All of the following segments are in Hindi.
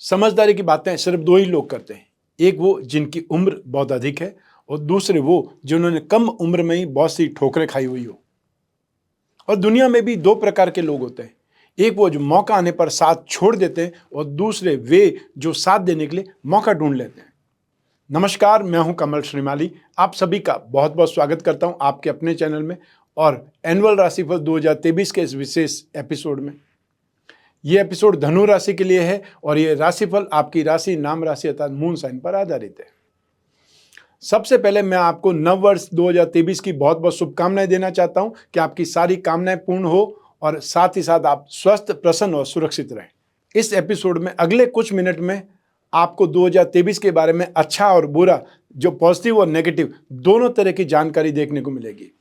समझदारी की बातें सिर्फ दो ही लोग करते हैं। एक वो जिनकी उम्र बहुत अधिक है और दूसरे वो जिन्होंने कम उम्र में ही बहुत सी ठोकरें खाई हुई हो। और दुनिया में भी दो प्रकार के लोग होते हैं, एक वो जो मौका आने पर साथ छोड़ देते हैं और दूसरे वे जो साथ देने के लिए मौका ढूंढ लेते हैं। नमस्कार, मैं हूं कमल श्रीमाली। आप सभी का बहुत बहुत स्वागत करता हूं आपके अपने चैनल में और एनुअल राशिफल 2023 के इस विशेष एपिसोड में। ये एपिसोड धनु राशि के लिए है और ये राशिफल आपकी राशि, नाम राशि अर्थात मून साइन पर आधारित है। सबसे पहले मैं आपको नव वर्ष 2023 की बहुत बहुत शुभकामनाएं देना चाहता हूं कि आपकी सारी कामनाएं पूर्ण हो और साथ ही साथ आप स्वस्थ, प्रसन्न और सुरक्षित रहें। इस एपिसोड में अगले कुछ मिनट में आपको 2023 के बारे में अच्छा और बुरा, जो पॉजिटिव और नेगेटिव दोनों तरह की जानकारी देखने को मिलेगी।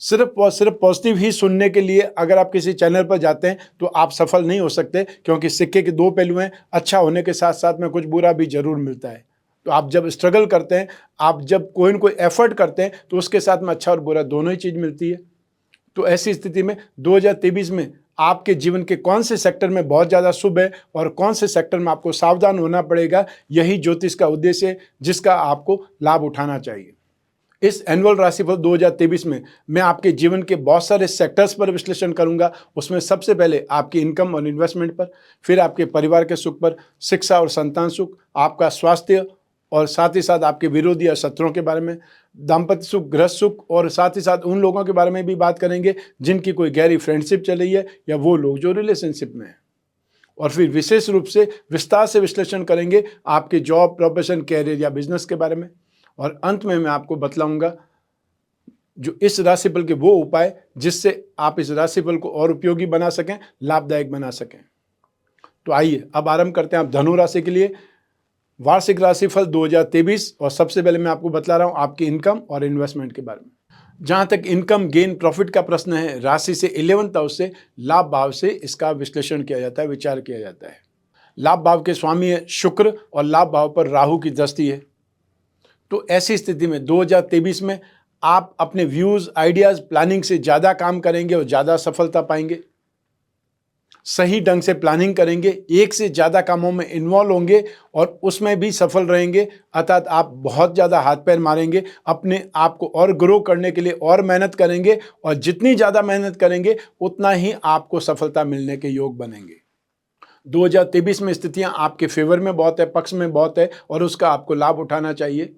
सिर्फ पॉजिटिव ही सुनने के लिए अगर आप किसी चैनल पर जाते हैं तो आप सफल नहीं हो सकते, क्योंकि सिक्के के दो पहलू हैं। अच्छा होने के साथ साथ में कुछ बुरा भी जरूर मिलता है। तो आप जब स्ट्रगल करते हैं, आप जब कोई न कोई एफर्ट करते हैं, तो उसके साथ में अच्छा और बुरा दोनों ही चीज़ मिलती है। तो ऐसी स्थिति में 2023 में आपके जीवन के कौन से सेक्टर में बहुत ज़्यादा शुभ है और कौन से सेक्टर में आपको सावधान होना पड़ेगा, यही ज्योतिष का उद्देश्य है जिसका आपको लाभ उठाना चाहिए। इस एनुअल राशिफल 2023 में मैं आपके जीवन के बहुत सारे सेक्टर्स पर विश्लेषण करूंगा। उसमें सबसे पहले आपकी इनकम और इन्वेस्टमेंट पर, फिर आपके परिवार के सुख पर, शिक्षा और संतान सुख, आपका स्वास्थ्य और साथ ही साथ आपके विरोधी या शत्रुओं के बारे में, दाम्पत्य सुख, गृहस्थ सुख और साथ ही साथ उन लोगों के बारे में भी बात करेंगे जिनकी कोई गहरी फ्रेंडशिप चल रही है या वो लोग जो रिलेशनशिप में हैं। और फिर विशेष रूप से विस्तार से विश्लेषण करेंगे आपके जॉब, प्रोफेशन, कैरियर या बिजनेस के बारे में। और अंत में मैं आपको बतलाऊंगा जो इस राशिफल के वो उपाय जिससे आप इस राशिफल को और उपयोगी बना सकें, लाभदायक बना सकें। तो आइए अब आरंभ करते हैं आप धनु राशि के लिए वार्षिक राशिफल 2023। और सबसे पहले मैं आपको बतला रहा हूं आपकी इनकम और इन्वेस्टमेंट के बारे में। जहां तक इनकम, गेन, प्रॉफिट का प्रश्न है, राशि से 11th हाउस से, लाभ भाव से इसका विश्लेषण किया जाता है, विचार किया जाता है। लाभ भाव के स्वामी है शुक्र और लाभ भाव पर राहु की दृष्टि है। तो ऐसी स्थिति में 2023 में आप अपने व्यूज, आइडियाज, प्लानिंग से ज़्यादा काम करेंगे और ज़्यादा सफलता पाएंगे। सही ढंग से प्लानिंग करेंगे, एक से ज़्यादा कामों में इन्वॉल्व होंगे और उसमें भी सफल रहेंगे। अर्थात आप बहुत ज़्यादा हाथ पैर मारेंगे, अपने आप को और ग्रो करने के लिए और मेहनत करेंगे और जितनी ज़्यादा मेहनत करेंगे उतना ही आपको सफलता मिलने के योग बनेंगे। 2023 में स्थितियाँ आपके फेवर में बहुत है, पक्ष में बहुत है और उसका आपको लाभ उठाना चाहिए।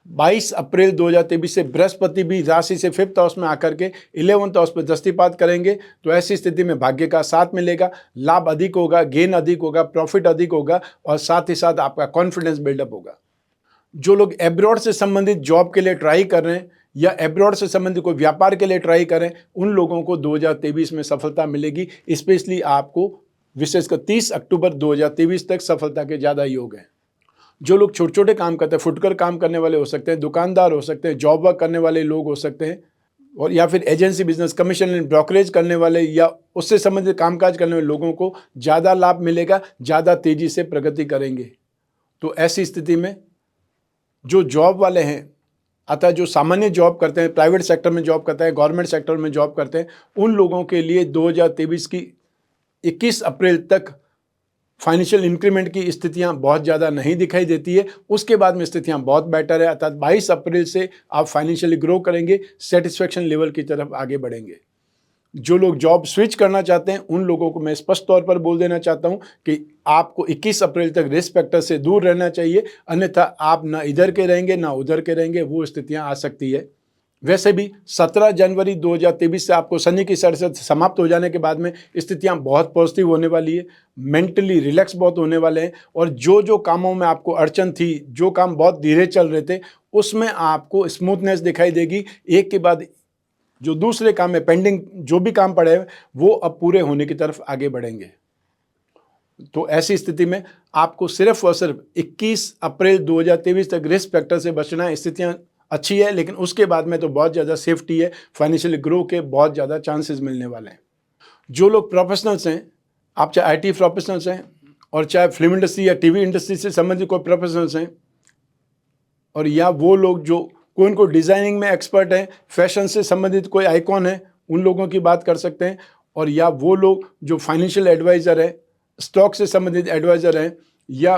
22 अप्रैल 2023 से बृहस्पति भी राशि से 5th हाउस में आकर के 11th हाउस पर दृष्टिपात करेंगे। तो ऐसी स्थिति में भाग्य का साथ मिलेगा, लाभ अधिक होगा, गेन अधिक होगा, प्रॉफिट अधिक होगा और साथ ही साथ आपका कॉन्फिडेंस बिल्डअप होगा। जो लोग एब्रॉड से संबंधित जॉब के लिए ट्राई कर रहे हैं या एब्रॉड से संबंधित कोई व्यापार के लिए ट्राई करें, उन लोगों को 2023 में सफलता मिलेगी। स्पेशली आपको विशेषकर 30 अक्टूबर 2023 तक सफलता के ज़्यादा योग हैं। जो लोग छोटे छोटे काम करते हैं, फुटकर काम करने वाले हो सकते हैं, दुकानदार हो सकते हैं, जॉब वर्क करने वाले लोग हो सकते हैं, और या फिर agency business, commission and brokerage करने वाले या उससे संबंधित कामकाज करने वाले लोगों को ज़्यादा लाभ मिलेगा, ज़्यादा तेज़ी से प्रगति करेंगे। तो ऐसी स्थिति में जो जॉब वाले हैं, अतः जो सामान्य जॉब करते हैं, प्राइवेट सेक्टर में जॉब करते हैं, गवर्नमेंट सेक्टर में जॉब करते हैं, उन लोगों के लिए 2023 की 21 अप्रैल तक फाइनेंशियल इंक्रीमेंट की स्थितियां बहुत ज़्यादा नहीं दिखाई देती है। उसके बाद में स्थितियां बहुत बेटर है। अर्थात 22 अप्रैल से आप फाइनेंशियली ग्रो करेंगे, सेटिस्फेक्शन लेवल की तरफ आगे बढ़ेंगे। जो लोग जॉब स्विच करना चाहते हैं उन लोगों को मैं स्पष्ट तौर पर बोल देना चाहता हूं कि आपको 21 अप्रैल तक रिस्क फैक्टर से दूर रहना चाहिए, अन्यथा आप ना इधर के रहेंगे ना उधर के रहेंगे, वो स्थितियाँ आ सकती है। वैसे भी 17 जनवरी 2023 से आपको शनि की सरसत समाप्त हो जाने के बाद में स्थितियां बहुत पॉजिटिव होने वाली है, मेंटली रिलैक्स बहुत होने वाले हैं और जो जो कामों में आपको अड़चन थी, जो काम बहुत धीरे चल रहे थे, उसमें आपको स्मूथनेस दिखाई देगी। एक के बाद जो दूसरे काम में पेंडिंग जो भी काम पड़े हैं वो अब पूरे होने की तरफ आगे बढ़ेंगे। तो ऐसी स्थिति में आपको सिर्फ और सिर्फ 21 अप्रैल 2023 तक रिस्क फैक्टर से बचना है। स्थितियाँ अच्छी है, लेकिन उसके बाद में तो बहुत ज़्यादा सेफ्टी है, फाइनेंशियली ग्रो के बहुत ज़्यादा चांसेस मिलने वाले हैं। जो लोग प्रोफेशनल्स हैं, आप चाहे आईटी प्रोफेशनल्स हैं और चाहे फिल्म इंडस्ट्री या टीवी इंडस्ट्री से संबंधित कोई प्रोफेशनल्स हैं, और या वो लोग जो कोई डिज़ाइनिंग में एक्सपर्ट हैं, फैशन से संबंधित कोई आइकॉन है, उन लोगों की बात कर सकते हैं। और या वो लोग जो फाइनेंशियल एडवाइज़र हैं, स्टॉक से संबंधित एडवाइज़र हैं, या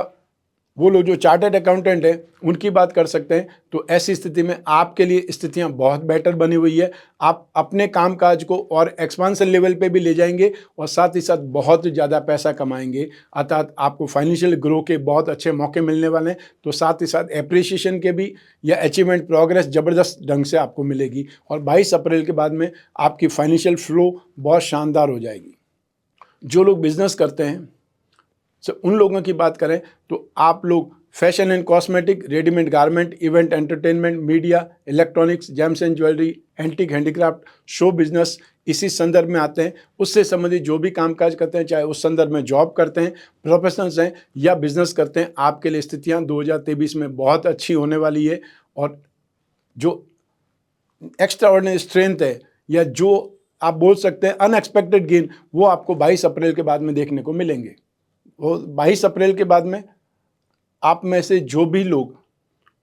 वो लोग जो चार्टर्ड अकाउंटेंट हैं उनकी बात कर सकते हैं। तो ऐसी स्थिति में आपके लिए स्थितियां बहुत बेटर बनी हुई है। आप अपने कामकाज को और एक्सपांशन लेवल पे भी ले जाएंगे और साथ ही साथ बहुत ज़्यादा पैसा कमाएंगे, अर्थात आपको फाइनेंशियल ग्रो के बहुत अच्छे मौके मिलने वाले हैं। तो साथ ही साथ एप्रिसिएशन के भी या अचीवमेंट प्रोग्रेस ज़बरदस्त ढंग से आपको मिलेगी और 22 अप्रैल के बाद में आपकी फाइनेंशियल फ्लो बहुत शानदार हो जाएगी। जो लोग बिजनेस करते हैं उन लोगों की बात करें तो आप लोग fashion and cosmetic, readymade garment, event entertainment, media, electronics, James and jewellery, antique handicraft, show business, इसी संदर्भ में आते हैं। उससे संबंधित जो भी कामकाज करते हैं, चाहे उस संदर्भ में जॉब करते हैं, प्रोफेशनल्स हैं या बिजनेस करते हैं, आपके लिए स्थितियां 2023 में बहुत अच्छी होने वाली है। और जो एक्स्ट्रा ऑर्डिनरी स्ट्रेंथ है या जो आप बोल सकते हैं अनएक्सपेक्टेड गेन, वो आपको 22 अप्रैल के बाद में देखने को मिलेंगे। वो 22 अप्रैल के बाद में आप में से जो भी लोग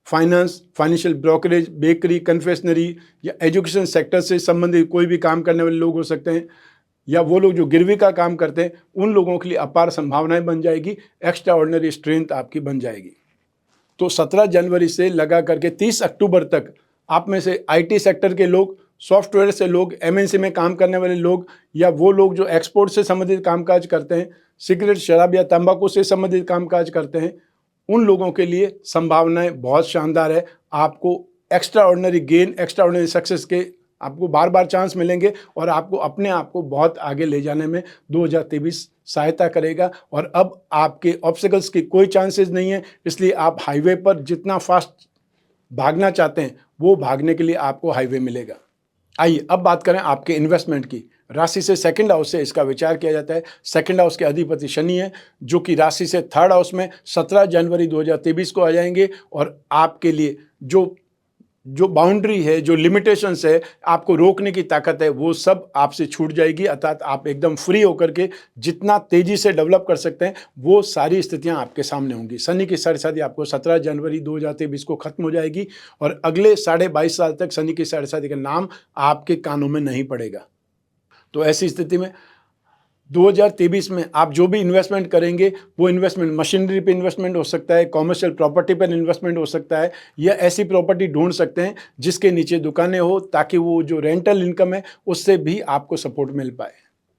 finance, financial brokerage, bakery, confectionery या एजुकेशन सेक्टर से संबंधित कोई भी काम करने वाले लोग हो सकते हैं, या वो लोग जो गिरवी का काम करते हैं, उन लोगों के लिए अपार संभावनाएं बन जाएगी, एक्स्ट्रा ऑर्डिनरी स्ट्रेंथ आपकी बन जाएगी। तो 17 जनवरी से लगा करके 30 अक्टूबर तक आप में से आईटी सेक्टर के लोग, सॉफ्टवेयर से लोग, एमएनसी में काम करने वाले लोग, या वो लोग जो एक्सपोर्ट से संबंधित कामकाज करते हैं, सिगरेट, शराब या तंबाकू से संबंधित कामकाज करते हैं, उन लोगों के लिए संभावनाएं बहुत शानदार है। आपको extra ordinary gain, extra ordinary success के आपको बार बार चांस मिलेंगे और आपको अपने आप को बहुत आगे ले जाने में 2023 सहायता करेगा। और अब आपके ऑब्स्टिकल्स की कोई चांसेस नहीं है, इसलिए आप हाईवे पर जितना फास्ट भागना चाहते हैं वो भागने के लिए आपको हाईवे मिलेगा। आइए अब बात करें आपके इन्वेस्टमेंट की। राशि से सेकंड हाउस से इसका विचार किया जाता है। सेकंड हाउस के अधिपति शनि है, जो कि राशि से थर्ड हाउस में 17 जनवरी 2023 को आ जाएंगे और आपके लिए जो बाउंड्री है, जो लिमिटेशंस है, आपको रोकने की ताकत है, वो सब आपसे छूट जाएगी। अर्थात आप एकदम फ्री होकर के जितना तेजी से डेवलप कर सकते हैं वो सारी स्थितियां आपके सामने होंगी। शनि की साढ़ेसाती आपको 17 जनवरी 2023 को खत्म हो जाएगी और अगले 22.5 साल तक शनि की साढ़ेसाती का नाम आपके कानों में नहीं पड़ेगा। तो ऐसी स्थिति में 2023 में आप जो भी इन्वेस्टमेंट करेंगे वो इन्वेस्टमेंट मशीनरी पे इन्वेस्टमेंट हो सकता है, कॉमर्शियल प्रॉपर्टी पर इन्वेस्टमेंट हो सकता है, या ऐसी प्रॉपर्टी ढूंढ सकते हैं जिसके नीचे दुकानें हो, ताकि वो जो रेंटल इनकम है उससे भी आपको सपोर्ट मिल पाए।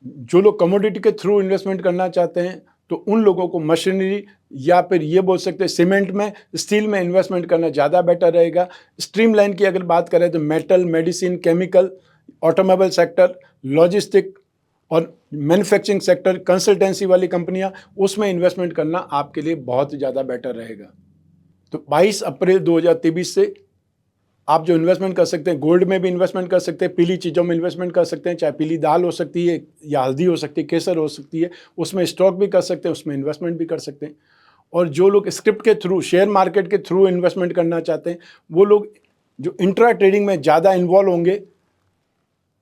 जो लोग कमोडिटी के थ्रू इन्वेस्टमेंट करना चाहते हैं तो उन लोगों को मशीनरी या फिर ये बोल सकते हैं सीमेंट में, स्टील में इन्वेस्टमेंट करना ज़्यादा बेटर रहेगा। स्ट्रीमलाइन की अगर बात करें तो metal, medicine, chemical, automobile sector, logistic और मैन्युफैक्चरिंग सेक्टर, कंसल्टेंसी वाली कंपनियां, उसमें इन्वेस्टमेंट करना आपके लिए बहुत ज़्यादा बेटर रहेगा। तो 22 अप्रैल 2023 से आप जो इन्वेस्टमेंट कर सकते हैं, गोल्ड में भी इन्वेस्टमेंट कर सकते हैं, पीली चीज़ों में इन्वेस्टमेंट कर सकते हैं, चाहे पीली दाल हो सकती है या हल्दी हो सकती है, केसर हो सकती है, उसमें स्टॉक भी कर सकते हैं, उसमें इन्वेस्टमेंट भी कर सकते हैं। और जो लोग स्क्रिप्ट के थ्रू, शेयर मार्केट के थ्रू इन्वेस्टमेंट करना चाहते हैं, वो लोग जो इंट्रा ट्रेडिंग में ज़्यादा इन्वॉल्व होंगे,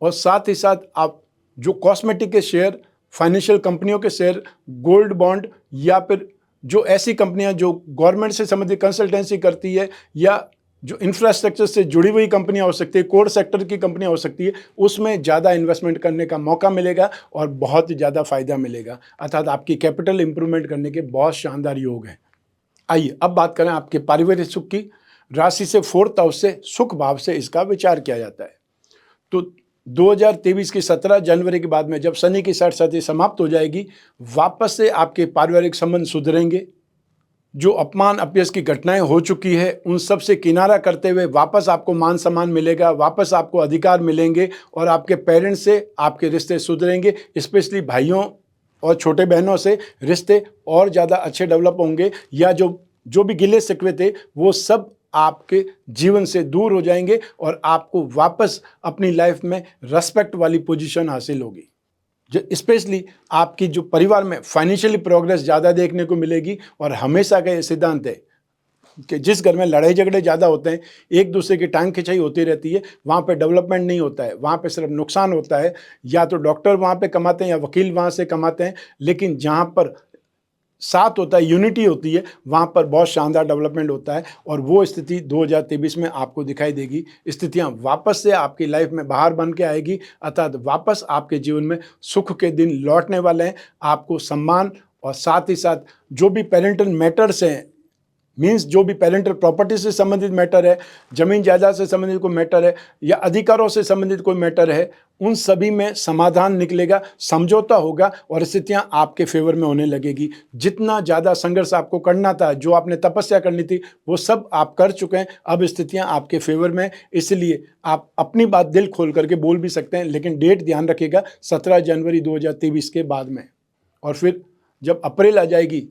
और साथ ही साथ आप जो कॉस्मेटिक के शेयर, फाइनेंशियल कंपनियों के शेयर, गोल्ड बॉन्ड, या फिर जो ऐसी कंपनियां जो गवर्नमेंट से संबंधित कंसल्टेंसी करती है, या जो इंफ्रास्ट्रक्चर से जुड़ी हुई कंपनियां हो सकती है, कोर सेक्टर की कंपनियां हो सकती है, उसमें ज़्यादा इन्वेस्टमेंट करने का मौका मिलेगा और बहुत ज़्यादा फायदा मिलेगा। अर्थात आपकी कैपिटल इंप्रूवमेंट करने के बहुत शानदार योग हैं। आइए अब बात करें आपके पारिवारिक सुख की। राशि से फोर्थ हाउस से, सुख भाव से इसका विचार किया जाता है। तो 2023 की 17 जनवरी के बाद में जब शनि की साढ़ेसाती समाप्त हो जाएगी, वापस से आपके पारिवारिक संबंध सुधरेंगे। जो अपमान अपयश की घटनाएं हो चुकी है उन सब से किनारा करते हुए वापस आपको मान सम्मान मिलेगा, वापस आपको अधिकार मिलेंगे और आपके पेरेंट्स से आपके रिश्ते सुधरेंगे। स्पेशली भाइयों और छोटे बहनों से रिश्ते और ज़्यादा अच्छे डेवलप होंगे, या जो भी गिले शिकवे थे वो सब आपके जीवन से दूर हो जाएंगे और आपको वापस अपनी लाइफ में रेस्पेक्ट वाली पोजीशन हासिल होगी। स्पेशली आपकी जो परिवार में फाइनेंशियली प्रोग्रेस ज़्यादा देखने को मिलेगी। और हमेशा का ये सिद्धांत है कि जिस घर में लड़ाई झगड़े ज़्यादा होते हैं, एक दूसरे की टांग खिंचाई होती रहती है, वहाँ पे डेवलपमेंट नहीं होता है, वहाँ पे सिर्फ नुकसान होता है। या तो डॉक्टर वहाँ पे कमाते हैं या वकील वहाँ से कमाते हैं, लेकिन जहाँ पर साथ होता है, यूनिटी होती है, वहाँ पर बहुत शानदार डेवलपमेंट होता है। और वो स्थिति 2023 में आपको दिखाई देगी। स्थितियाँ वापस से आपकी लाइफ में बाहर बन के आएगी, अर्थात वापस आपके जीवन में सुख के दिन लौटने वाले हैं। आपको सम्मान और साथ ही साथ जो भी पेरेंटल मैटर्स हैं, मीन्स जो भी पेरेंटल प्रॉपर्टी से संबंधित मैटर है, जमीन जायदाद से संबंधित कोई मैटर है या अधिकारों से संबंधित कोई मैटर है, उन सभी में समाधान निकलेगा, समझौता होगा और स्थितियां आपके फेवर में होने लगेगी। जितना ज़्यादा संघर्ष आपको करना था, जो आपने तपस्या करनी थी, वो सब आप कर चुके हैं। अब स्थितियां आपके फेवर में, इसलिए आप अपनी बात दिल खोल करके बोल भी सकते हैं, लेकिन डेट ध्यान रखिएगा 17 जनवरी 2023 के बाद में। और फिर जब अप्रैल आ जाएगी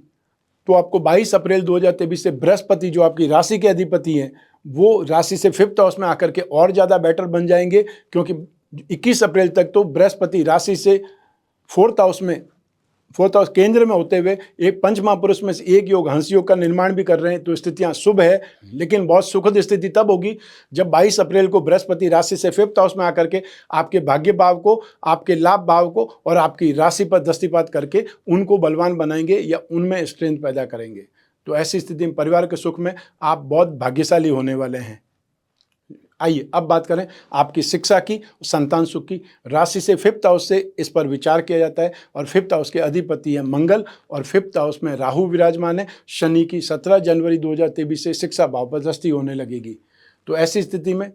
तो आपको 22 अप्रैल 2023 से बृहस्पति, जो आपकी राशि के अधिपति हैं, वो राशि से 5th हाउस में आकर के और ज़्यादा बेटर बन जाएंगे, क्योंकि 21 अप्रैल तक तो बृहस्पति राशि से 4th हाउस केंद्र में होते हुए एक पंच महापुरुष में से एक योग हंस योग का निर्माण भी कर रहे हैं। तो स्थितियां शुभ है, लेकिन बहुत सुखद स्थिति तब होगी जब 22 अप्रैल को बृहस्पति राशि से 5th हाउस में आकर के आपके भाग्य भाव को, आपके लाभ भाव को और आपकी राशि पर दृष्टिपात करके उनको बलवान बनाएंगे या उनमें स्ट्रेंथ पैदा करेंगे। तो ऐसी स्थिति में परिवार के सुख में आप बहुत भाग्यशाली होने वाले हैं। आइए अब बात करें आपकी शिक्षा की, संतान सुख की। राशि से 5th हाउस से इस पर विचार किया जाता है और 5th हाउस के अधिपति है मंगल और 5th हाउस में राहु विराजमान है। शनि की 17 जनवरी 2023 से शिक्षा भाव पर दृष्टि होने लगेगी। तो ऐसी स्थिति में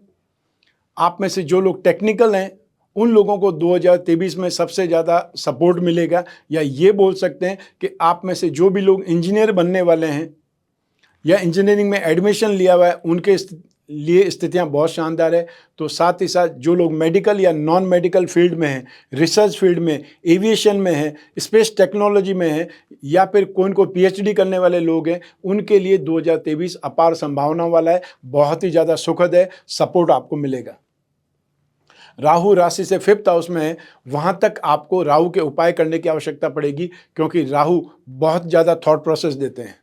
आप में से जो लोग टेक्निकल हैं, उन लोगों को 2023 में सबसे ज़्यादा सपोर्ट मिलेगा, या ये बोल सकते हैं कि आप में से जो भी लोग इंजीनियर बनने वाले हैं या इंजीनियरिंग में एडमिशन लिया हुआ है, उनके लिए स्थितियां बहुत शानदार है। तो साथ ही साथ जो लोग मेडिकल या नॉन मेडिकल फील्ड में हैं, रिसर्च फील्ड में, एविएशन में हैं, स्पेस टेक्नोलॉजी में हैं, या फिर कोई PhD करने वाले लोग हैं, उनके लिए 2023 अपार संभावना वाला है, बहुत ही ज़्यादा सुखद है, सपोर्ट आपको मिलेगा। राहु राशि से 5th हाउस में है, वहाँ तक आपको राहु के उपाय करने की आवश्यकता पड़ेगी, क्योंकि राहु बहुत ज़्यादा थॉट प्रोसेस देते हैं।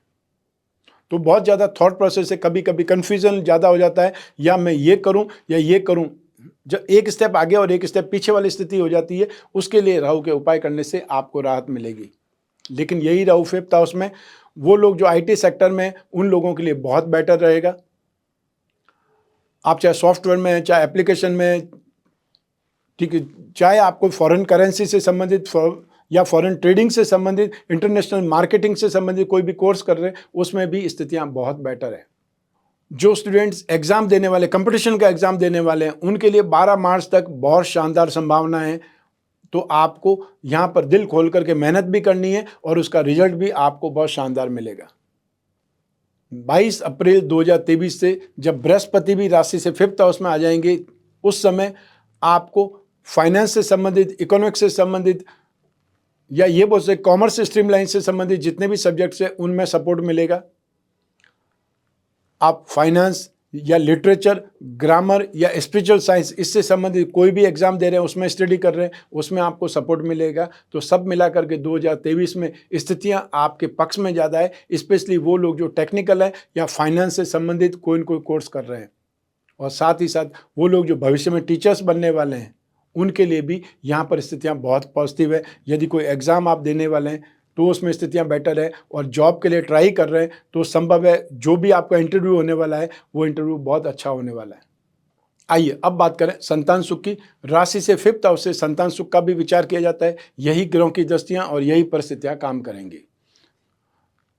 तो बहुत ज़्यादा थॉट प्रोसेस से कभी कभी कन्फ्यूजन ज़्यादा हो जाता है, या मैं ये करूं या ये करूं, जब एक स्टेप आगे और एक स्टेप पीछे वाली स्थिति हो जाती है। उसके लिए राहु के उपाय करने से आपको राहत मिलेगी। लेकिन यही राहु 5th हाउस में, वो लोग जो IT सेक्टर में, उन लोगों के लिए बहुत बेटर रहेगा। आप चाहे सॉफ्टवेयर में, चाहे एप्लीकेशन में, ठीक है, चाहे आपको फॉरेन करेंसी से संबंधित या फॉरेन ट्रेडिंग से संबंधित, इंटरनेशनल मार्केटिंग से संबंधित कोई भी कोर्स कर रहे हैं, उसमें भी स्थितियां बहुत बेटर है। जो स्टूडेंट्स एग्जाम देने वाले, कंपटीशन का एग्जाम देने वाले हैं, उनके लिए 12 मार्च तक बहुत शानदार संभावना है। तो आपको यहाँ पर दिल खोल करके मेहनत भी करनी है और उसका रिजल्ट भी आपको बहुत शानदार मिलेगा। 22 अप्रैल 2023 से जब बृहस्पति भी राशि से 5th हाउस में आ जाएंगे, उस समय आपको फाइनेंस से संबंधित, इकोनॉमिक्स से संबंधित, या ये बोल सकते कॉमर्स स्ट्रीम लाइन से संबंधित जितने भी सब्जेक्ट्स हैं, उनमें सपोर्ट मिलेगा। आप फाइनेंस या लिटरेचर, ग्रामर या स्पिरिचुअल साइंस, इससे संबंधित कोई भी एग्जाम दे रहे हैं, उसमें स्टडी कर रहे हैं, उसमें आपको सपोर्ट मिलेगा। तो सब मिलाकर के 2023 में स्थितियां आपके पक्ष में ज़्यादा है, स्पेशली वो लोग जो टेक्निकल है या फाइनेंस से संबंधित कोई न कोई कोर्स कर रहे हैं। और साथ ही साथ वो लोग जो भविष्य में टीचर्स बनने वाले हैं, उनके लिए भी यहाँ पर स्थितियाँ बहुत पॉजिटिव है। यदि कोई एग्ज़ाम आप देने वाले हैं तो उसमें स्थितियाँ बेटर है, और जॉब के लिए ट्राई कर रहे हैं तो संभव है जो भी आपका इंटरव्यू होने वाला है, वो इंटरव्यू बहुत अच्छा होने वाला है। आइए अब बात करें संतान सुख की। राशि से 5th हाउस से संतान सुख का भी विचार किया जाता है। यही ग्रहों की दृष्टियाँ और यही परिस्थितियाँ काम करेंगी।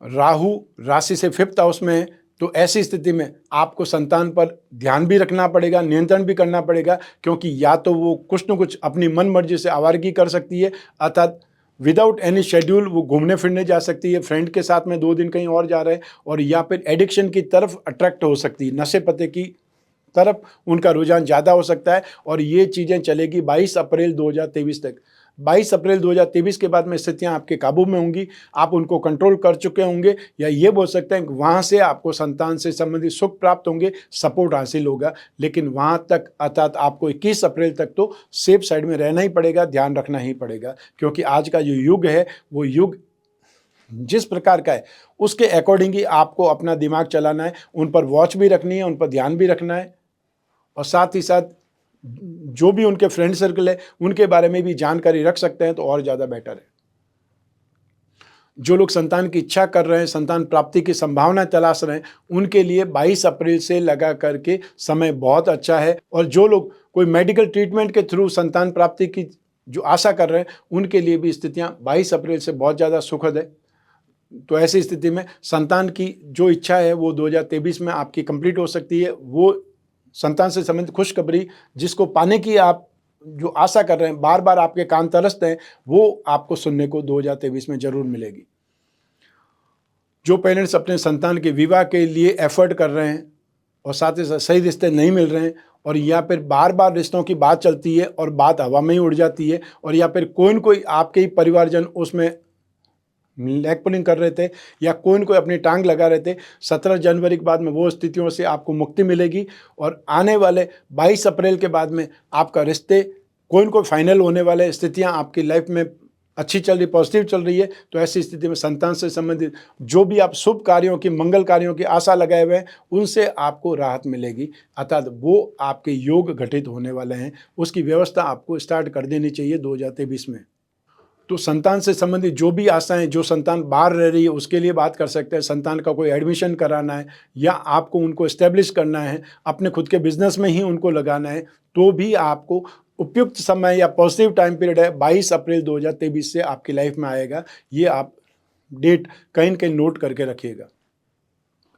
राहु राशि से 5th हाउस में है, तो ऐसी स्थिति में आपको संतान पर ध्यान भी रखना पड़ेगा, नियंत्रण भी करना पड़ेगा, क्योंकि या तो वो कुछ न कुछ अपनी मन मर्जी से आवारगी कर सकती है, अर्थात विदाउट एनी शेड्यूल वो घूमने फिरने जा सकती है, फ्रेंड के साथ में 2 दिन कहीं और जा रहे हैं, और या फिर एडिक्शन की तरफ अट्रैक्ट हो सकती है, नशे पते की तरफ उनका रुझान ज़्यादा हो सकता है। और ये चीज़ें चलेगी 22 अप्रैल 2023 तक। 22 अप्रैल 2023 के बाद में स्थितियां आपके काबू में होंगी, आप उनको कंट्रोल कर चुके होंगे, या ये बोल सकते हैं कि वहाँ से आपको संतान से संबंधित सुख प्राप्त होंगे, सपोर्ट हासिल होगा। लेकिन वहाँ तक अर्थात आपको 21 अप्रैल तक तो सेफ साइड में रहना ही पड़ेगा, ध्यान रखना ही पड़ेगा, क्योंकि आज का जो युग है वो युग जिस प्रकार का है उसके अकॉर्डिंग ही आपको अपना दिमाग चलाना है, उन पर वॉच भी रखनी है, उन पर ध्यान भी रखना है, और साथ ही साथ जो भी उनके फ्रेंड सर्कल है उनके बारे में भी जानकारी रख सकते हैं तो और ज़्यादा बेटर है। जो लोग संतान की इच्छा कर रहे हैं, संतान प्राप्ति की संभावना तलाश रहे हैं, उनके लिए 22 अप्रैल से लगा करके समय बहुत अच्छा है। और जो लोग कोई मेडिकल ट्रीटमेंट के थ्रू संतान प्राप्ति की जो आशा कर रहे हैं, उनके लिए भी स्थितियां 22 अप्रैल से बहुत ज़्यादा सुखद है। तो ऐसी स्थिति में संतान की जो इच्छा है वो 2023 में आपकी कंप्लीट हो सकती है। वो संतान से संबंधित खुशखबरी जिसको पाने की आप जो आशा कर रहे हैं, बार बार आपके कान तरसते हैं, वो आपको सुनने को 2023 में जरूर मिलेगी। जो पेरेंट्स अपने संतान के विवाह के लिए एफर्ट कर रहे हैं और साथ ही साथ सही रिश्ते नहीं मिल रहे हैं, और या फिर बार बार रिश्तों की बात चलती है और बात हवा में ही उड़ जाती है, और या फिर कोई न कोई आपके ही परिवारजन उसमें लेग पुलिंग कर रहे थे या कोई न कोई अपनी टांग लगा रहे थे, 17 जनवरी के बाद में वो स्थितियों से आपको मुक्ति मिलेगी। और आने वाले 22 अप्रैल के बाद में आपका रिश्ते कोई न कोई फाइनल होने वाले स्थितियां आपकी लाइफ में अच्छी चल रही, पॉजिटिव चल रही है। तो ऐसी स्थिति में संतान से संबंधित जो भी आप शुभ कार्यों की, मंगल कार्यों की आशा लगाए हुए हैं, उनसे आपको राहत मिलेगी, अर्थात वो आपके योग घटित होने वाले हैं। उसकी व्यवस्था आपको स्टार्ट कर देनी चाहिए 2023 में। तो संतान से संबंधित जो भी आशाएं, जो संतान बाहर रह रही है उसके लिए बात कर सकते हैं। संतान का कोई एडमिशन कराना है या आपको उनको इस्टेब्लिश करना है, अपने खुद के बिजनेस में ही उनको लगाना है, तो भी आपको उपयुक्त समय या पॉजिटिव टाइम पीरियड है 22 अप्रैल 2023 से आपकी लाइफ में आएगा। ये आप डेट कहीं न कहीं नोट करके रखिएगा।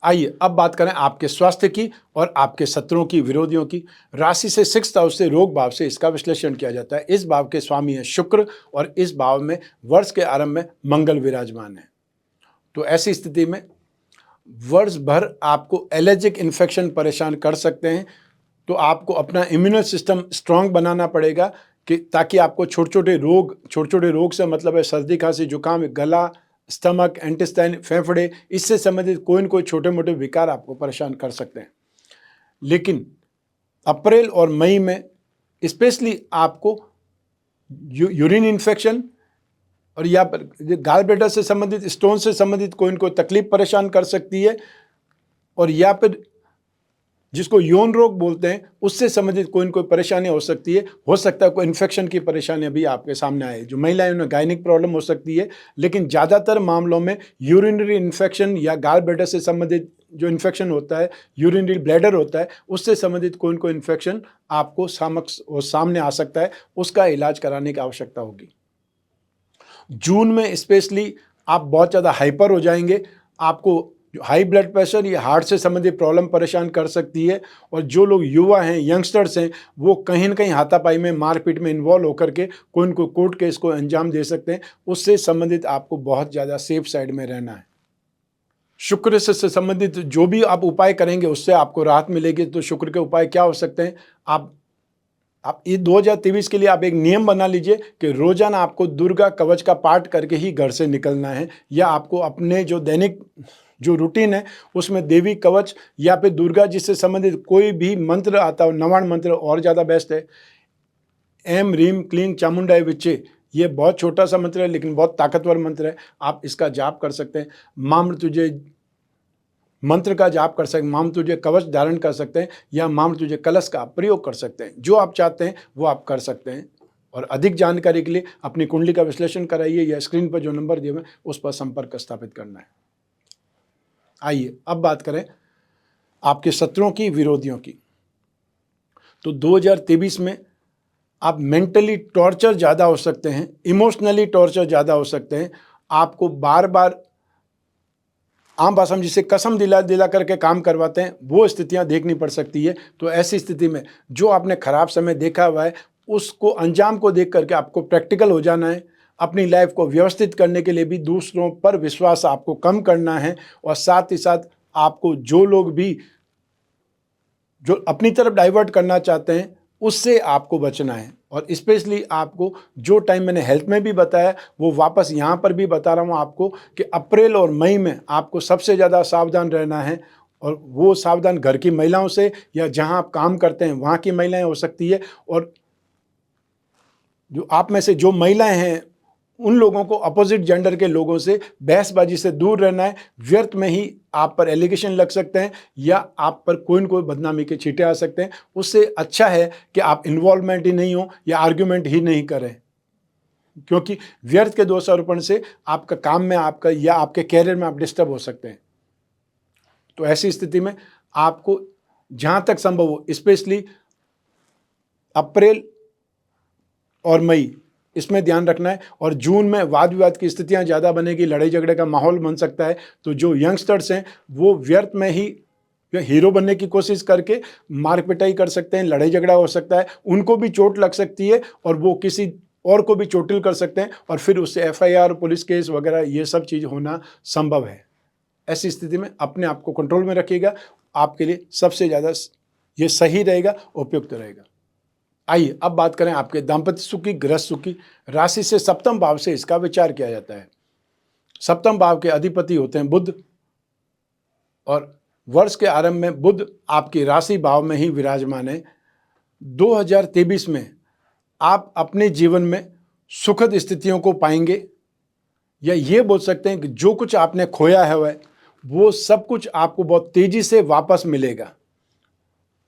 आइए अब बात करें आपके स्वास्थ्य की और आपके शत्रुओं की, विरोधियों की। राशि से 6th हाउस से, रोग भाव से इसका विश्लेषण किया जाता है। इस भाव के स्वामी है शुक्र और इस भाव में वर्ष के आरंभ में मंगल विराजमान है। तो ऐसी स्थिति में वर्ष भर आपको एलर्जिक इन्फेक्शन परेशान कर सकते हैं। तो आपको अपना इम्यून सिस्टम स्ट्रांग बनाना पड़ेगा कि ताकि आपको छोटे छोटे रोग से मतलब है सर्दी, खांसी, जुकाम, गला, स्टमक, इंटेस्टाइन, फेफड़े, इससे संबंधित कोई न कोई छोटे मोटे विकार आपको परेशान कर सकते हैं। लेकिन अप्रैल और मई में स्पेशली आपको यूरिन इन्फेक्शन और या गाल ब्लैडर से संबंधित, स्टोन से संबंधित कोई न कोई तकलीफ परेशान कर सकती है, और या फिर जिसको यौन रोग बोलते हैं उससे संबंधित कोई न कोई परेशानी हो सकती है। हो सकता है कोई इन्फेक्शन की परेशानी भी आपके सामने आए। जो महिलाएं उन्हें गायनिक प्रॉब्लम हो सकती है, लेकिन ज़्यादातर मामलों में यूरिनरी इन्फेक्शन या गाल ब्लैडर से संबंधित जो इन्फेक्शन होता है, यूरिनरी ब्लैडर होता है, उससे संबंधित कोई न कोई इन्फेक्शन आपको सामने आ सकता है। उसका इलाज कराने की आवश्यकता होगी। जून में स्पेशली आप बहुत ज़्यादा हाइपर हो जाएंगे। आपको जो हाई ब्लड प्रेशर या हार्ट से संबंधित प्रॉब्लम परेशान कर सकती है, और जो लोग युवा हैं, यंगस्टर्स हैं, वो कहीं न कहीं हाथापाई में, मारपीट में इन्वॉल्व होकर के कोई न कोई कोर्ट केस को अंजाम दे सकते हैं। उससे संबंधित आपको बहुत ज़्यादा सेफ साइड में रहना है। शुक्र से संबंधित जो भी आप उपाय करेंगे उससे आपको राहत मिलेगी। तो शुक्र के उपाय क्या हो सकते हैं? आप ये 2023 के लिए आप एक नियम बना लीजिए कि रोजाना आपको दुर्गा कवच का पाठ करके ही घर से निकलना है, या आपको अपने जो दैनिक जो रूटीन है उसमें देवी कवच या फिर दुर्गा जी से संबंधित कोई भी मंत्र आता हो, नवाण मंत्र और ज़्यादा बेस्ट है। एम रीम क्लीं चामुंडाय विच्चे, ये बहुत छोटा सा मंत्र है लेकिन बहुत ताकतवर मंत्र है। आप इसका जाप कर सकते हैं। मां मृत्युंजय मंत्र का जाप कर सकते हैं, मां मृत्युंजय कवच धारण कर सकते हैं, या मां मृत्युंजय कलश का प्रयोग कर सकते हैं। जो आप चाहते हैं वो आप कर सकते हैं। और अधिक जानकारी के लिए अपनी कुंडली का विश्लेषण कराइए या स्क्रीन पर जो नंबर दिए हुए हैं उस पर संपर्क स्थापित करना है। आइए अब बात करें आपके शत्रुओं की, विरोधियों की। तो 2023 में आप मेंटली टॉर्चर ज़्यादा हो सकते हैं, इमोशनली टॉर्चर ज़्यादा हो सकते हैं। आपको बार बार आम भाषा में जिसे कसम दिला दिला करके काम करवाते हैं, वो स्थितियां देखनी पड़ सकती है। तो ऐसी स्थिति में जो आपने खराब समय देखा हुआ है उसको, अंजाम को देख करके आपको प्रैक्टिकल हो जाना है। अपनी लाइफ को व्यवस्थित करने के लिए भी दूसरों पर विश्वास आपको कम करना है, और साथ ही साथ आपको जो लोग भी जो अपनी तरफ डाइवर्ट करना चाहते हैं उससे आपको बचना है। और स्पेशली आपको जो टाइम मैंने हेल्थ में भी बताया वो वापस यहाँ पर भी बता रहा हूँ आपको कि अप्रैल और मई में आपको सबसे ज़्यादा सावधान रहना है। और वो सावधान घर की महिलाओं से या जहाँ आप काम करते हैं वहाँ की महिलाएं हो सकती है, और जो आप में से जो महिलाएं हैं उन लोगों को, अपोजिट जेंडर के लोगों से बहसबाजी से दूर रहना है। व्यर्थ में ही आप पर एलिगेशन लग सकते हैं या आप पर कोई न कोई बदनामी के छींटे आ सकते हैं। उससे अच्छा है कि आप इन्वॉल्वमेंट ही नहीं हो या आर्ग्यूमेंट ही नहीं करें, क्योंकि व्यर्थ के दोषारोपण से आपका काम में, आपका या आपके कैरियर में आप डिस्टर्ब हो सकते हैं। तो ऐसी स्थिति में आपको जहाँ तक संभव हो, स्पेशली अप्रैल और मई इसमें ध्यान रखना है। और जून में वाद विवाद की स्थितियां ज़्यादा बनेगी, लड़ाई झगड़े का माहौल बन सकता है। तो जो यंगस्टर्स हैं वो व्यर्थ में ही हीरो बनने की कोशिश करके मार पिटाई कर सकते हैं, लड़ाई झगड़ा हो सकता है, उनको भी चोट लग सकती है और वो किसी और को भी चोटिल कर सकते हैं और फिर उससे एफआईआर, पुलिस केस वगैरह ये सब चीज़ होना संभव है। ऐसी स्थिति में अपने आप को कंट्रोल में रखिएगा, आपके लिए सबसे ज़्यादा ये सही रहेगा, उपयुक्त रहेगा। आइए अब बात करें आपके दाम्पत्य सुख की, गृहस्थ सुख की। राशि से सप्तम भाव से इसका विचार किया जाता है। सप्तम भाव के अधिपति होते हैं बुध और वर्ष के आरंभ में बुध आपकी राशि भाव में ही विराजमान है। 2023 में आप अपने जीवन में सुखद स्थितियों को पाएंगे, या ये बोल सकते हैं कि जो कुछ आपने खोया है वो सब कुछ आपको बहुत तेजी से वापस मिलेगा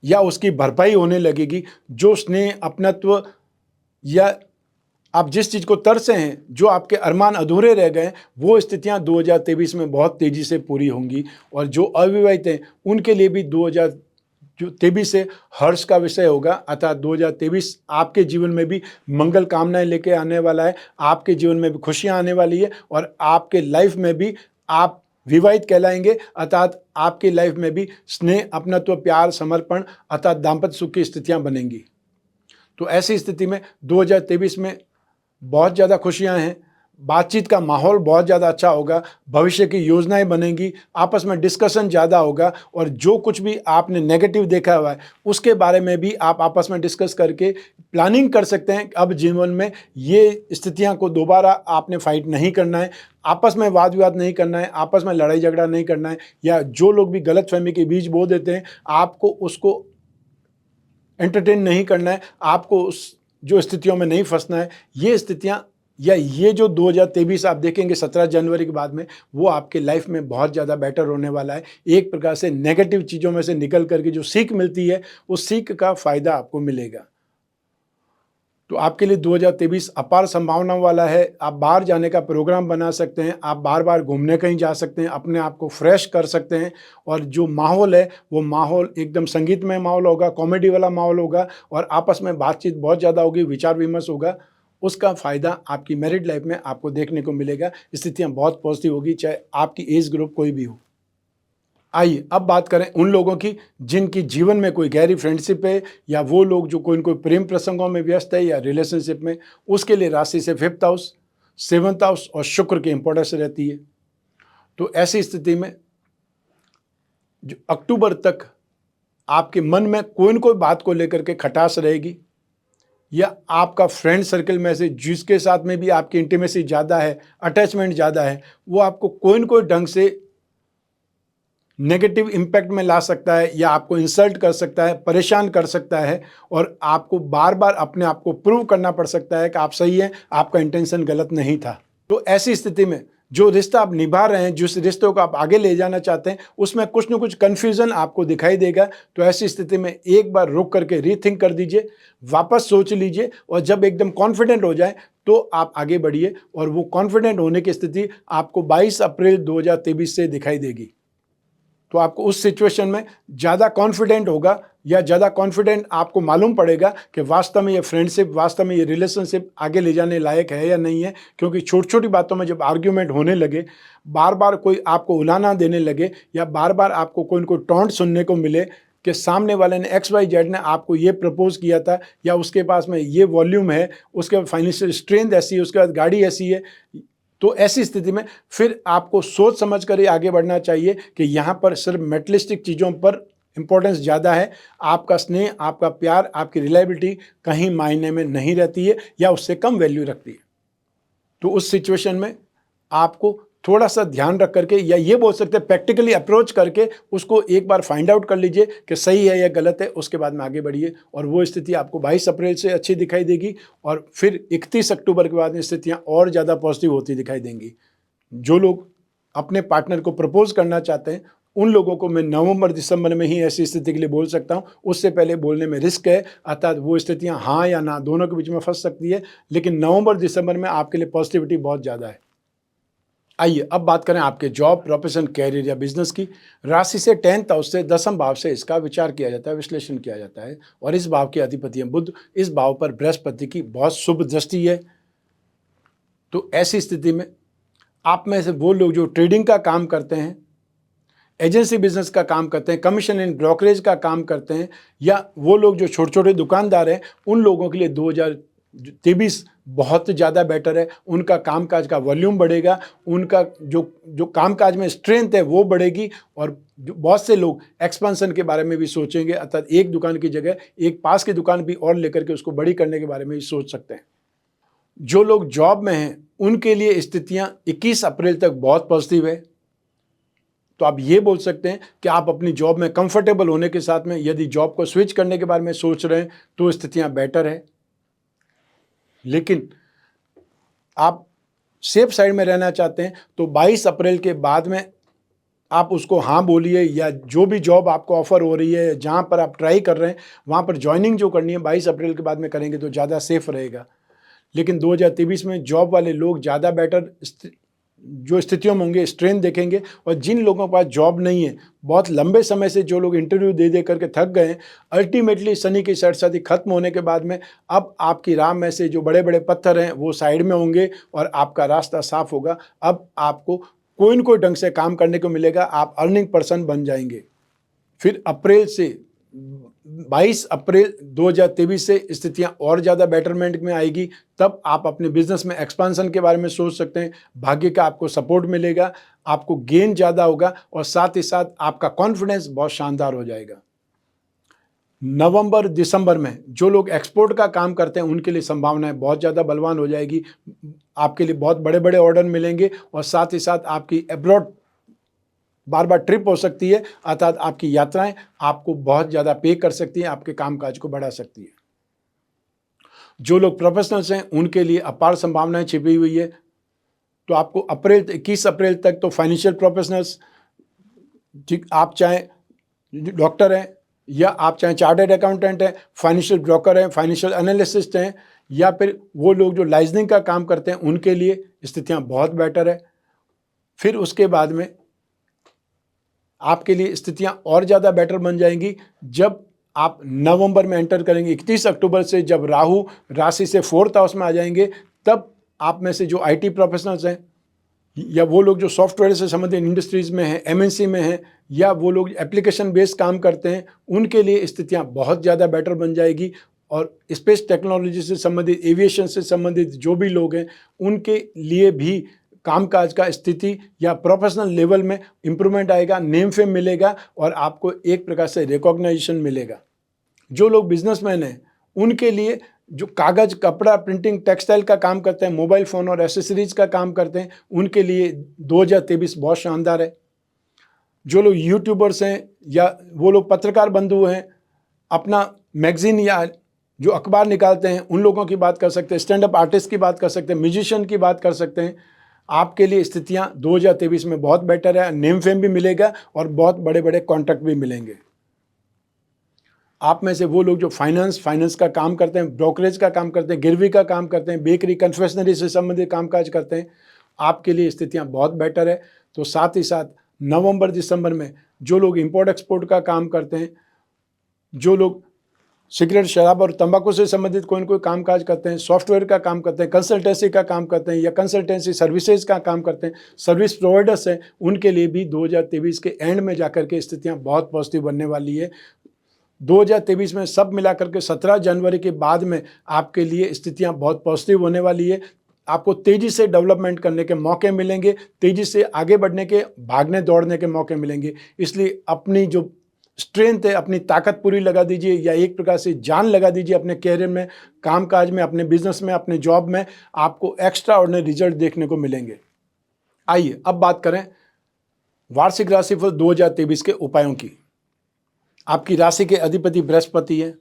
या उसकी भरपाई होने लगेगी। जो स्नेह, अपनत्व या आप जिस चीज़ को तरसे हैं, जो आपके अरमान अधूरे रह गए, वो स्थितियां 2023 में बहुत तेज़ी से पूरी होंगी। और जो अविवाहित हैं उनके लिए भी 2023 से हर्ष का विषय होगा। अतः 2023 आपके जीवन में भी मंगल कामनाएं लेके आने वाला है, आपके जीवन में भी खुशियां आने वाली है और आपके लाइफ में भी आप विवाहित कहलाएंगे, अर्थात आपकी लाइफ में भी स्नेह, अपनत्व, प्यार, समर्पण अर्थात दाम्पत्य सुख की स्थितियां बनेंगी। तो ऐसी स्थिति में 2023 में बहुत ज़्यादा खुशियां हैं, बातचीत का माहौल बहुत ज़्यादा अच्छा होगा, भविष्य की योजनाएं बनेंगी, आपस में डिस्कशन ज़्यादा होगा और जो कुछ भी आपने नेगेटिव देखा हुआ है उसके बारे में भी आप आपस में डिस्कस करके प्लानिंग कर सकते हैं। अब जीवन में ये स्थितियां को दोबारा आपने फाइट नहीं करना है, आपस में वाद विवाद नहीं करना है, आपस में लड़ाई झगड़ा नहीं करना है, या जो लोग भी गलतफहमी के बीज बो देते हैं आपको उसको एंटरटेन नहीं करना है, आपको उस जो स्थितियों में नहीं फंसना है। ये स्थितियां या ये जो 2023 आप देखेंगे 17 जनवरी के बाद में, वो आपके लाइफ में बहुत ज़्यादा बेटर होने वाला है। एक प्रकार से नेगेटिव चीज़ों में से निकल करके जो सीख मिलती है उस सीख का फ़ायदा आपको मिलेगा। तो आपके लिए 2023 अपार संभावनाओं वाला है। आप बाहर जाने का प्रोग्राम बना सकते हैं, आप बार बार घूमने कहीं जा सकते हैं, अपने आप को फ्रेश कर सकते हैं और जो माहौल है वो माहौल एकदम संगीतमय माहौल होगा, कॉमेडी वाला माहौल होगा और आपस में बातचीत बहुत ज़्यादा होगी, विचार विमर्श होगा। उसका फ़ायदा आपकी मैरिड लाइफ में आपको देखने को मिलेगा। स्थितियाँ बहुत पॉजिटिव होगी, चाहे आपकी एज ग्रुप कोई भी हो। आइए अब बात करें उन लोगों की जिनकी जीवन में कोई गहरी फ्रेंडशिप है या वो लोग जो कोई न कोई प्रेम प्रसंगों में व्यस्त है या रिलेशनशिप में। उसके लिए राशि से 5th हाउस, 7th हाउस और शुक्र की इंपॉर्टेंस रहती है। तो ऐसी स्थिति में जो अक्टूबर तक आपके मन में कोई न कोई बात को लेकर के खटास रहेगी, या आपका फ्रेंड सर्कल में से जिसके साथ में भी आपकी इंटीमेसी ज़्यादा है, अटैचमेंट ज़्यादा है, वो आपको कोई न कोई ढंग से नेगेटिव इम्पैक्ट में ला सकता है या आपको इंसल्ट कर सकता है, परेशान कर सकता है और आपको बार बार अपने आप को प्रूव करना पड़ सकता है कि आप सही हैं, आपका इंटेंशन गलत नहीं था। तो ऐसी स्थिति में जो रिश्ता आप निभा रहे हैं, जिस रिश्ते को आप आगे ले जाना चाहते हैं, उसमें कुछ न कुछ कन्फ्यूज़न आपको दिखाई देगा। तो ऐसी स्थिति में एक बार रुक करके रीथिंक कर दीजिए, वापस सोच लीजिए और जब एकदम कॉन्फिडेंट हो जाए तो आप आगे बढ़िए। और वो कॉन्फिडेंट होने की स्थिति आपको 22 अप्रैल 2023 से दिखाई देगी। तो आपको उस सिचुएशन में ज़्यादा कॉन्फिडेंट होगा या ज़्यादा कॉन्फिडेंट आपको मालूम पड़ेगा कि वास्तव में ये फ्रेंडशिप, वास्तव में ये रिलेशनशिप आगे ले जाने लायक है या नहीं है। क्योंकि छोटी छोटी बातों में जब आर्ग्यूमेंट होने लगे, बार बार कोई आपको उलाना देने लगे या बार बार आपको कोई न कोई टॉन्ट सुनने को मिले कि सामने वाले ने XYZ ने आपको ये प्रपोज किया था या उसके पास में ये वॉल्यूम है, उसके बाद फाइनेंशियल स्ट्रेंथ ऐसी है, उसके बाद गाड़ी ऐसी है, तो ऐसी स्थिति में फिर आपको सोच समझ कर ही आगे बढ़ना चाहिए कि यहाँ पर सिर्फ मेटलिस्टिक चीज़ों पर इंपॉर्टेंस ज़्यादा है। आपका स्नेह, आपका प्यार, आपकी रिलायबिलिटी कहीं मायने में नहीं रहती है या उससे कम वैल्यू रखती है। तो उस सिचुएशन में आपको थोड़ा सा ध्यान रख करके, या ये बोल सकते हैं प्रैक्टिकली अप्रोच करके उसको एक बार फाइंड आउट कर लीजिए कि सही है या गलत है, उसके बाद में आगे बढ़िए। और वो स्थिति आपको 22 अप्रैल से अच्छी दिखाई देगी और फिर 31 अक्टूबर के बाद में स्थितियाँ और ज़्यादा पॉजिटिव होती दिखाई देंगी। जो लोग अपने पार्टनर को प्रपोज करना चाहते हैं उन लोगों को मैं नवंबर दिसंबर में ही ऐसी स्थिति के लिए बोल सकता हूँ। उससे पहले बोलने में रिस्क है, अर्थात वो स्थितियाँ हाँ या ना दोनों के बीच में फंस सकती है। लेकिन नवंबर दिसंबर में आपके लिए पॉजिटिविटी बहुत ज़्यादा है। आइए अब बात करें आपके जॉब, प्रोफेशन, कैरियर या बिजनेस की। राशि से 10th हाउस से 10th भाव से इसका विचार किया जाता है, विश्लेषण किया जाता है। और इस भाव के अधिपति हैं बुध। इस भाव पर बृहस्पति की बहुत शुभ दृष्टि है। तो ऐसी स्थिति में आप में से वो लोग जो ट्रेडिंग का काम करते हैं, एजेंसी बिजनेस का काम करते हैं, कमीशन एंड ब्रोकरेज का काम करते हैं, या वो लोग जो छोटे छोटे दुकानदार हैं, उन लोगों के लिए 2023 बहुत ज़्यादा बेटर है। उनका कामकाज का वॉल्यूम बढ़ेगा, उनका जो कामकाज में स्ट्रेंथ है वो बढ़ेगी, और बहुत से लोग एक्सपेंशन के बारे में भी सोचेंगे, अर्थात एक दुकान की जगह एक पास की दुकान भी और लेकर के उसको बड़ी करने के बारे में भी सोच सकते हैं। जो लोग जॉब में हैं उनके लिए स्थितियां 21 अप्रैल तक बहुत पॉजिटिव है। तो आप ये बोल सकते हैं कि आप अपनी जॉब में कंफर्टेबल होने के साथ में यदि जॉब को स्विच करने के बारे में सोच रहे हैं तो स्थितियां बेटर है। लेकिन आप सेफ साइड में रहना चाहते हैं तो 22 अप्रैल के बाद में आप उसको हाँ बोलिए, या जो भी जॉब आपको ऑफर हो रही है, जहाँ पर आप ट्राई कर रहे हैं वहाँ पर ज्वाइनिंग जो करनी है 22 अप्रैल के बाद में करेंगे तो ज़्यादा सेफ रहेगा। लेकिन 2023 में जॉब वाले लोग ज़्यादा बेटर जो स्थितियों में होंगे, स्ट्रेंथ देखेंगे। और जिन लोगों के पास जॉब नहीं है, बहुत लंबे समय से जो लोग इंटरव्यू दे करके थक गए हैं, अल्टीमेटली शनि की सरसती खत्म होने के बाद में अब आपकी राह में से जो बड़े बड़े पत्थर हैं वो साइड में होंगे और आपका रास्ता साफ होगा। अब आपको कोई न कोई ढंग से काम करने को मिलेगा, आप अर्निंग पर्सन बन जाएंगे। फिर अप्रैल से 22 अप्रैल 2023 से स्थितियां और ज़्यादा बेटरमेंट में आएगी। तब आप अपने बिजनेस में एक्सपांशन के बारे में सोच सकते हैं। भाग्य का आपको सपोर्ट मिलेगा, आपको गेन ज़्यादा होगा, और साथ ही साथ आपका कॉन्फिडेंस बहुत शानदार हो जाएगा। नवंबर दिसंबर में जो लोग एक्सपोर्ट का काम करते हैं उनके लिए संभावनाएं बहुत ज़्यादा बलवान हो जाएगी। आपके लिए बहुत बड़े बड़े ऑर्डर मिलेंगे, और साथ ही साथ आपकी एब्रॉड बार बार ट्रिप हो सकती है, अर्थात आपकी यात्राएं आपको बहुत ज़्यादा पे कर सकती हैं, आपके कामकाज को बढ़ा सकती है। जो लोग प्रोफेशनल्स हैं उनके लिए अपार संभावनाएं छिपी हुई है। तो आपको 21 अप्रैल तक तो फाइनेंशियल प्रोफेशनल्स, आप चाहे डॉक्टर हैं, या आप चाहे चार्टर्ड अकाउंटेंट हैं, फाइनेंशियल ब्रोकर हैं, फाइनेंशियल एनालिस्ट हैं, या फिर वो लोग जो लाइजनिंग का काम करते हैं, उनके लिए स्थितियां बहुत बेटर है। फिर उसके बाद में आपके लिए स्थितियां और ज़्यादा बेटर बन जाएंगी जब आप नवंबर में एंटर करेंगे। 31 अक्टूबर से जब राहु राशि से 4th हाउस में आ जाएंगे, तब आप में से जो आईटी प्रोफेशनल्स हैं, या वो लोग जो सॉफ्टवेयर से संबंधित इंडस्ट्रीज में हैं, एमएनसी में हैं, या वो लोग एप्लीकेशन बेस्ड काम करते हैं, उनके लिए स्थितियां बहुत ज़्यादा बेटर बन जाएगी। और स्पेस टेक्नोलॉजी से संबंधित, एविएशन से संबंधित जो भी लोग हैं, उनके लिए भी कामकाज का स्थिति या प्रोफेशनल लेवल में इंप्रूवमेंट आएगा, नेम फेम मिलेगा, और आपको एक प्रकार से रिकॉग्नाइजेशन मिलेगा। जो लोग बिजनेसमैन हैं उनके लिए जो कागज़, कपड़ा, प्रिंटिंग, टेक्सटाइल का काम करते हैं, मोबाइल फ़ोन और एसेसरीज का काम करते हैं, उनके लिए 2023 बहुत शानदार है। जो लोग यूट्यूबर्स हैं या वो लोग पत्रकार बंधु हैं, अपना मैगजीन या जो अखबार निकालते हैं, उन लोगों की बात कर सकते हैं, स्टैंड अप आर्टिस्ट की बात कर सकते हैं, म्यूजिशियन की बात कर सकते हैं। आपके लिए स्थितियां 2023 में बहुत बेटर है। नेम फेम भी मिलेगा और बहुत बड़े बड़े कॉन्ट्रैक्ट भी मिलेंगे। आप में से वो लोग जो फाइनेंस का काम करते हैं, ब्रोकरेज का काम करते हैं, गिरवी का काम करते हैं, बेकरी, कन्फेक्शनरी से संबंधित कामकाज करते हैं, आपके लिए स्थितियां बहुत बेटर है। तो साथ ही साथ नवंबर दिसंबर में जो लोग इंपोर्ट एक्सपोर्ट का काम करते हैं, जो लोग सिगरेट, शराब और तंबाकू से संबंधित कोई न कोई कामकाज करते हैं, सॉफ्टवेयर का काम करते हैं, कंसल्टेंसी का काम करते हैं, या कंसल्टेंसी सर्विसेज का काम करते हैं, सर्विस प्रोवाइडर्स हैं, उनके लिए भी 2023 के एंड में जाकर के स्थितियां बहुत पॉजिटिव बनने वाली है। 2023 में सब मिलाकर के 17 जनवरी के बाद में आपके लिए स्थितियां बहुत पॉजिटिव होने वाली है। आपको तेज़ी से डेवलपमेंट करने के मौके मिलेंगे, तेज़ी से आगे बढ़ने के, भागने दौड़ने के मौके मिलेंगे। इसलिए अपनी जो स्ट्रेंथ है, अपनी ताकत पूरी लगा दीजिए, या एक प्रकार से जान लगा दीजिए अपने कैरियर में, कामकाज में, अपने बिजनेस में, अपने जॉब में। आपको एक्स्ट्रा ऑर्डिनरी रिजल्ट देखने को मिलेंगे। आइए अब बात करें वार्षिक राशिफल 2023 के उपायों की। आपकी राशि के अधिपति बृहस्पति है,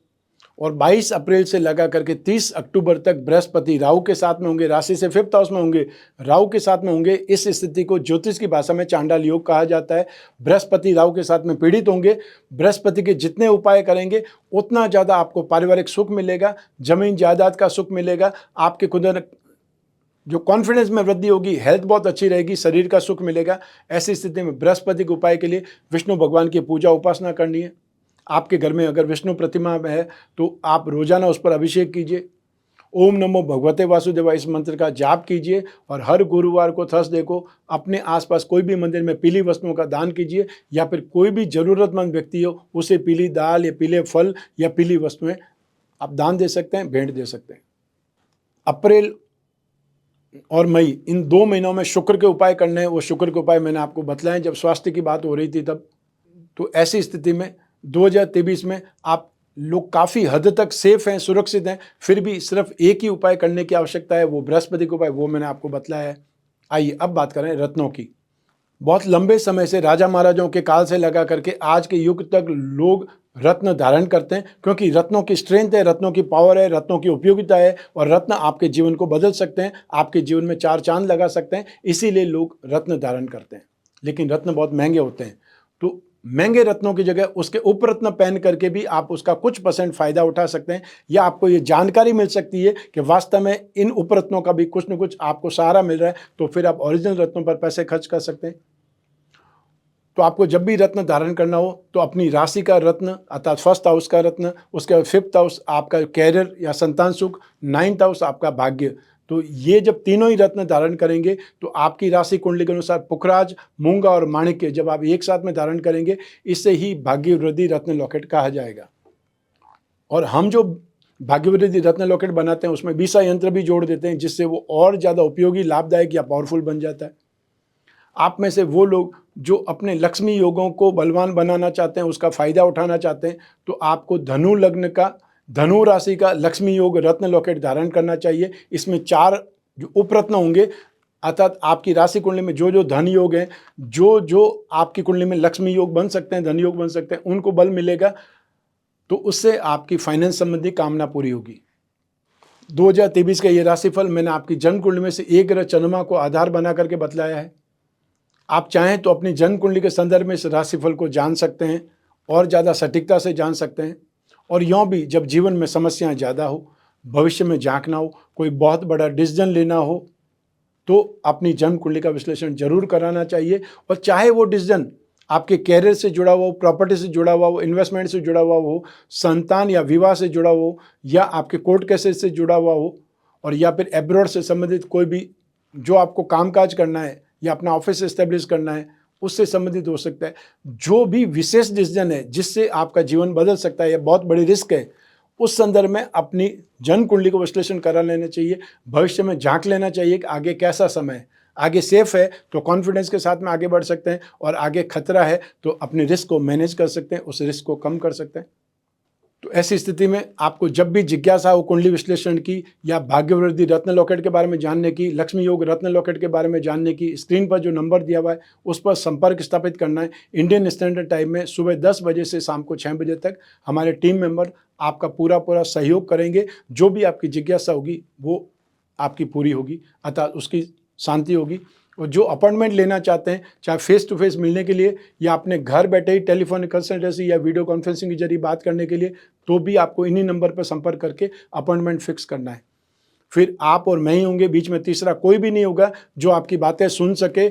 और 22 अप्रैल से लगा करके 30 अक्टूबर तक बृहस्पति राहु के साथ में होंगे, राशि से 5th हाउस में होंगे, राहु के साथ में होंगे। इस स्थिति को ज्योतिष की भाषा में चांडाल योग कहा जाता है। बृहस्पति राहु के साथ में पीड़ित होंगे। बृहस्पति के जितने उपाय करेंगे उतना ज़्यादा आपको पारिवारिक सुख मिलेगा, जमीन जायदाद का सुख मिलेगा, आपके खुद जो कॉन्फिडेंस में वृद्धि होगी, हेल्थ बहुत अच्छी रहेगी, शरीर का सुख मिलेगा। ऐसी स्थिति में बृहस्पति के उपाय के लिए विष्णु भगवान की पूजा उपासना करनी है। आपके घर में अगर विष्णु प्रतिमा है तो आप रोजाना उस पर अभिषेक कीजिए, ओम नमो भगवते वासुदेवाय इस मंत्र का जाप कीजिए और हर गुरुवार को थर्सडे को अपने आसपास कोई भी मंदिर में पीली वस्तुओं का दान कीजिए, या फिर कोई भी ज़रूरतमंद व्यक्ति हो उसे पीली दाल या पीले फल या पीली वस्तुएं आप दान दे सकते हैं, भेंट दे सकते हैं। अप्रैल और मई इन 2 महीनों में शुक्र के उपाय करने हैं। वो शुक्र के उपाय मैंने आपको बतलाए जब स्वास्थ्य की बात हो रही थी तब। तो ऐसी स्थिति में 2023 में आप लोग काफ़ी हद तक सेफ हैं, सुरक्षित हैं, फिर भी सिर्फ एक ही उपाय करने की आवश्यकता है, वो बृहस्पति का उपाय, वो मैंने आपको बतलाया है। आइए अब बात करें रत्नों की। बहुत लंबे समय से राजा महाराजाओं के काल से लगा करके आज के युग तक लोग रत्न धारण करते हैं, क्योंकि रत्नों की स्ट्रेंथ है, रत्नों की पावर है, रत्नों की उपयोगिता है, और रत्न आपके जीवन को बदल सकते हैं, आपके जीवन में 4 चांद लगा सकते हैं, इसीलिए लोग रत्न धारण करते हैं। लेकिन रत्न बहुत महंगे होते हैं, तो महंगे रत्नों की जगह उसके उपरत्न पहन करके भी आप उसका कुछ % फायदा उठा सकते हैं, या आपको ये जानकारी मिल सकती है कि वास्तव में इन उपरत्नों का भी कुछ न कुछ आपको सहारा मिल रहा है, तो फिर आप ओरिजिनल रत्नों पर पैसे खर्च कर सकते हैं। तो आपको जब भी रत्न धारण करना हो तो अपनी राशि का रत्न अर्थात 1st हाउस का रत्न, उसके बाद 5th हाउस आपका कैरियर या संतान सुख, 9th हाउस आपका भाग्य, तो ये जब तीनों ही रत्न धारण करेंगे तो आपकी राशि कुंडली के अनुसार पुखराज, मूंगा और माणिक्य जब आप एक साथ में धारण करेंगे, इससे ही भाग्य वृद्धि रत्न लॉकेट कहा जाएगा। और हम जो भाग्य वृद्धि रत्न लॉकेट बनाते हैं उसमें बीसा यंत्र भी जोड़ देते हैं, जिससे वो और ज़्यादा उपयोगी, लाभदायक या पावरफुल बन जाता है। आप में से वो लोग जो अपने लक्ष्मी योगों को बलवान बनाना चाहते हैं, उसका फायदा उठाना चाहते हैं, तो आपको धनु लग्न का, धनु राशि का लक्ष्मी योग रत्न लॉकेट धारण करना चाहिए। इसमें 4 जो उपरत्न होंगे, अर्थात आपकी राशि कुंडली में जो जो धन योग हैं, जो जो आपकी कुंडली में लक्ष्मी योग बन सकते हैं, धन योग बन सकते हैं, उनको बल मिलेगा, तो उससे आपकी फाइनेंस संबंधी कामना पूरी होगी। 2023 का ये राशिफल मैंने आपकी जन्म कुंडली में से एक ग्रह चंद्रमा को आधार बना करके बतलाया है। आप चाहें तो अपनी जन्म कुंडली के संदर्भ में इस राशिफल को जान सकते हैं और ज़्यादा सटीकता से जान सकते हैं। और यूँ भी जब जीवन में समस्याएं ज़्यादा हो, भविष्य में झांकना हो, कोई बहुत बड़ा डिसीजन लेना हो, तो अपनी जन्म कुंडली का विश्लेषण जरूर कराना चाहिए। और चाहे वो डिसीजन आपके कैरियर से जुड़ा हुआ हो, प्रॉपर्टी से जुड़ा हुआ हो, इन्वेस्टमेंट से जुड़ा हुआ हो, संतान या विवाह से जुड़ा हुआ हो, या आपके कोर्ट केसेस से जुड़ा हुआ हो, और या फिर एब्रॉड से संबंधित कोई भी जो आपको कामकाज करना है या अपना ऑफिस एस्टेब्लिश करना है, उससे संबंधित हो सकता है। जो भी विशेष डिसीजन है जिससे आपका जीवन बदल सकता है या बहुत बड़ी रिस्क है, उस संदर्भ में अपनी जन्म कुंडली को विश्लेषण करा लेना चाहिए। भविष्य में झांक लेना चाहिए कि आगे कैसा समय है। आगे सेफ है तो कॉन्फिडेंस के साथ में आगे बढ़ सकते हैं, और आगे खतरा है तो अपने रिस्क को मैनेज कर सकते हैं, उस रिस्क को कम कर सकते हैं। तो ऐसी स्थिति में आपको जब भी जिज्ञासा हो कुंडली विश्लेषण की, या भाग्यवृद्धि रत्न लॉकेट के बारे में जानने की, लक्ष्मी योग रत्न लॉकेट के बारे में जानने की, स्क्रीन पर जो नंबर दिया हुआ है उस पर संपर्क स्थापित करना है। इंडियन स्टैंडर्ड टाइम में सुबह 10 बजे से शाम को 6 बजे तक हमारे टीम मेंबर आपका पूरा सहयोग करेंगे। जो भी आपकी जिज्ञासा होगी वो आपकी पूरी होगी, अर्थात उसकी शांति होगी। और जो अपॉइंटमेंट लेना चाहते हैं, चाहे फेस टू फेस मिलने के लिए या अपने घर बैठे ही टेलीफोनिक कंसल्टेंसी या वीडियो कॉन्फ्रेंसिंग के जरिए बात करने के लिए, तो भी आपको इन्हीं नंबर पर संपर्क करके अपॉइंटमेंट फिक्स करना है। फिर आप और मैं ही होंगे, बीच में तीसरा कोई भी नहीं होगा जो आपकी बातें सुन सके।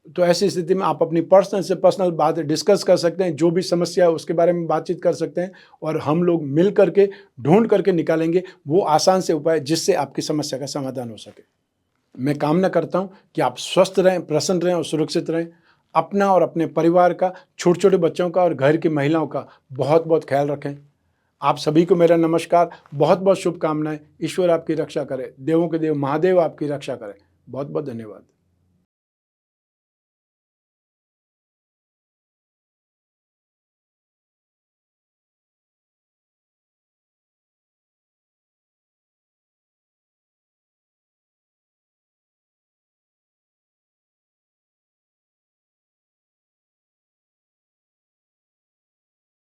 तो ऐसी स्थिति में आप अपनी पर्सनल से पर्सनल बात डिस्कस कर सकते हैं, जो भी समस्या है उसके बारे में बातचीत कर सकते हैं, और हम लोग मिल करके ढूंढ करके निकालेंगे वो आसान से उपाय जिससे आपकी समस्या का समाधान हो सके। मैं कामना करता हूं कि आप स्वस्थ रहें, प्रसन्न रहें और सुरक्षित रहें। अपना और अपने परिवार का, छोटे छोटे बच्चों का और घर की महिलाओं का बहुत बहुत ख्याल रखें। आप सभी को मेरा नमस्कार, बहुत बहुत शुभकामनाएं। ईश्वर आपकी रक्षा करे, देवों के देव महादेव आपकी रक्षा करें। बहुत बहुत धन्यवाद।